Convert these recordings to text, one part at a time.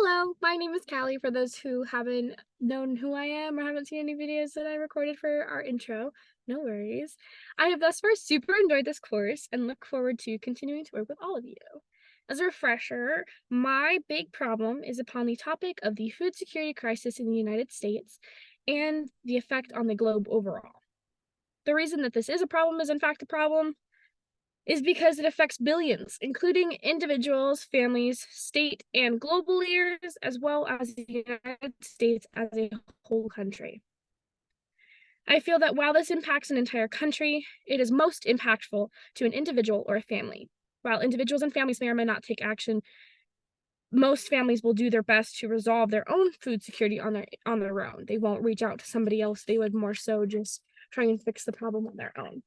Hello, my name is Callie. For those who haven't known who I am or haven't seen any videos that I recorded for our intro, no worries. I have thus far super enjoyed this course and look forward to continuing to work with all of you. As a refresher, my big problem is upon the topic of the food security crisis in the United States and the effect on the globe overall. The reason that this is a problem is in fact a problem is because it affects billions, including individuals, families, state, and global leaders, as well as the United States as a whole country. I feel that while this impacts an entire country, it is most impactful to an individual or a family. While individuals and families may or may not take action, most families will do their best to resolve their own food security on their own. They won't reach out to somebody else. They would more so just try and fix the problem on their own.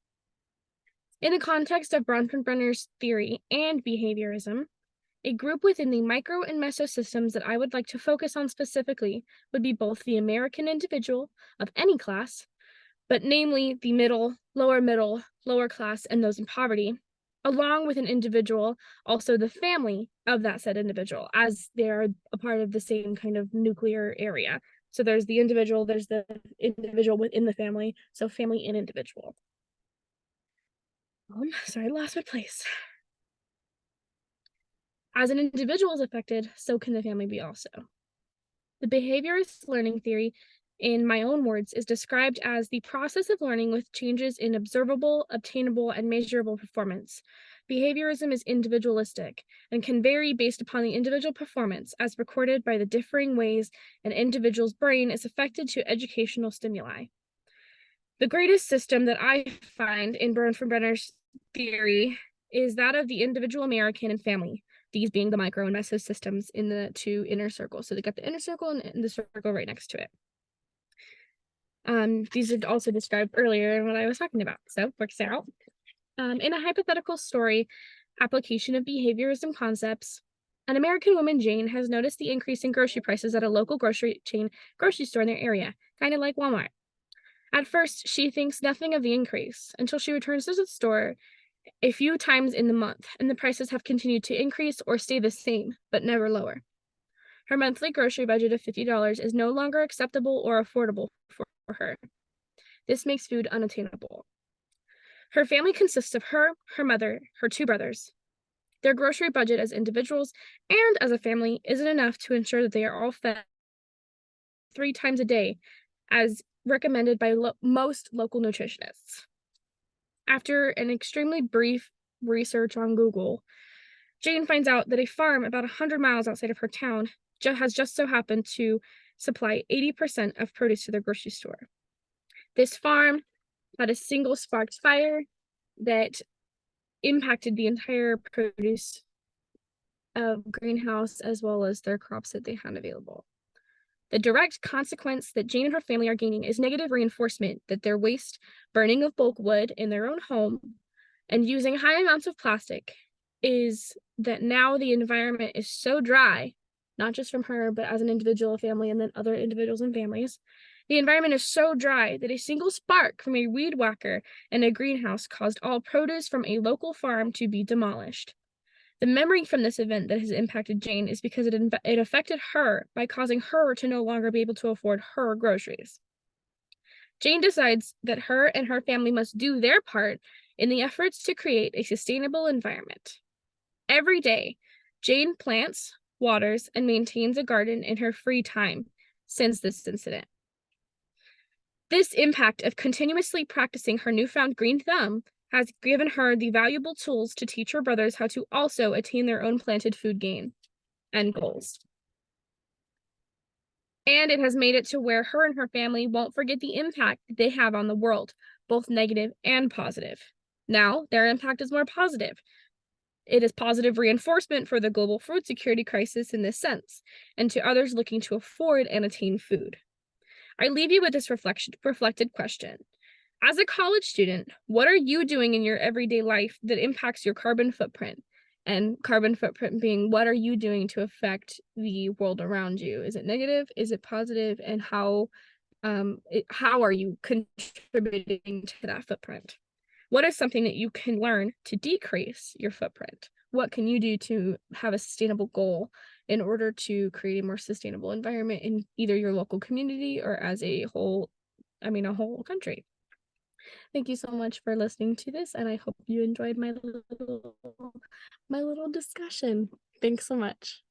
In the context of Bronfenbrenner's theory and behaviorism, a group within the micro and meso systems that I would like to focus on specifically would be both the American individual of any class, but namely the middle, lower class, and those in poverty, along with an individual, also the family of that said individual, as they're a part of the same kind of nuclear area. So there's the individual, there's the individual within the family, so family and individual. Sorry, I lost my place. As an individual is affected, so can the family be also. The behaviorist learning theory, in my own words, is described as the process of learning with changes in observable, obtainable, and measurable performance. Behaviorism is individualistic and can vary based upon the individual performance, as recorded by the differing ways an individual's brain is affected to educational stimuli. The greatest system that I find in Bronfenbrenner's theory is that of the individual American and family, these being the micro and meso systems in the two inner circles. So they got the inner circle and the circle right next to it. These are also described earlier in what I was talking about, so works out. In a hypothetical story application of behaviorism concepts, an American woman, Jane, has noticed the increase in grocery prices at a local grocery chain grocery store in their area, kind of like Walmart. At first, she thinks nothing of the increase until she returns to the store a few times in the month, and the prices have continued to increase or stay the same, but never lower. Her monthly grocery budget of $50 is no longer acceptable or affordable for her. This makes food unattainable. Her family consists of her mother, her two brothers. Their grocery budget as individuals and as a family isn't enough to ensure that they are all fed 3 times a day, as recommended by most local nutritionists. After an extremely brief research on Google, Jane finds out that a farm about 100 miles outside of her town has just so happened to supply 80% of produce to their grocery store. This farm had a single sparked fire that impacted the entire produce of greenhouse as well as their crops that they had available. The direct consequence that Jane and her family are gaining is negative reinforcement that their waste, burning of bulk wood in their own home, and using high amounts of plastic is that now the environment is so dry, not just from her, but as an individual, family, and then other individuals and families. The environment is so dry that a single spark from a weed whacker in a greenhouse caused all produce from a local farm to be demolished. The memory from this event that has impacted Jane is because it affected her by causing her to no longer be able to afford her groceries. Jane decides that her and her family must do their part in the efforts to create a sustainable environment. Every day, Jane plants, waters, and maintains a garden in her free time since this incident. This impact of continuously practicing her newfound green thumb has given her the valuable tools to teach her brothers how to also attain their own planted food gain and goals. And it has made it to where her and her family won't forget the impact that they have on the world, both negative and positive. Now, their impact is more positive. It is positive reinforcement for the global food security crisis in this sense, and to others looking to afford and attain food. I leave you with this reflected question. As a college student, what are you doing in your everyday life that impacts your carbon footprint? And carbon footprint being, what are you doing to affect the world around you? Is it negative? Is it positive? And how are you contributing to that footprint? What is something that you can learn to decrease your footprint? what can you do to have a sustainable goal in order to create a more sustainable environment in either your local community or as a whole, I mean, a whole country. Thank you so much for listening to this, and I hope you enjoyed my little discussion. Thanks so much.